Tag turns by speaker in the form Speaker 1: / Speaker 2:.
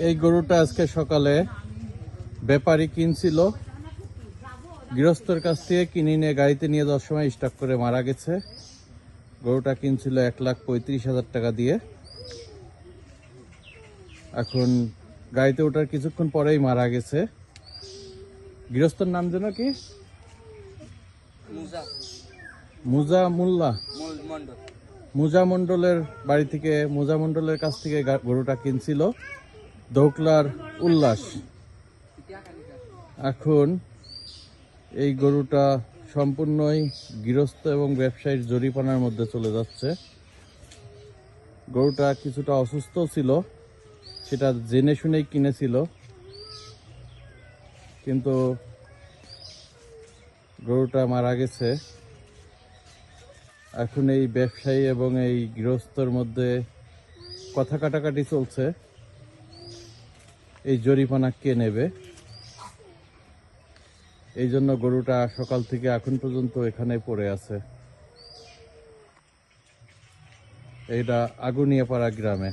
Speaker 1: এই গরুটা আজকে সকালে ব্যাপারী কিনছিল, গৃহস্থর কাছ থেকে কিনে নিয়ে গাড়িতে নিয়ে যাওয়ার সময় স্টক করে মারা গেছে। গরুটা কিনছিল 1,35,000 টাকা দিয়ে। এখন গাড়িতে ওঠার কিছুক্ষণ পরেই মারা গেছে। গৃহস্থর নাম যেন কি? মুজা মোল্লা, মুজা মন্ডলের বাড়ি থেকে, মুজা মন্ডলের কাছ থেকে গরুটা কিনছিল, দৌকলার উল্লাস। এখন এই গরুটা সম্পূর্ণই গৃহস্থ এবং ব্যবসায়ীর জরিমানার মধ্যে চলে যাচ্ছে। গরুটা কিছুটা অসুস্থ ছিল, সেটা জেনে শুনেই কিনেছিল, কিন্তু গরুটা মারা গেছে। এখন এই ব্যবসায়ী এবং এই গৃহস্থর মধ্যে কথা কাটাকাটি চলছে, এই জরিমানা কে নেবে। এই জন্য গরুটা সকাল থেকে এখন পর্যন্ত এখানে পড়ে আছে। এইটা আগুনিয়াপাড়া গ্রামে।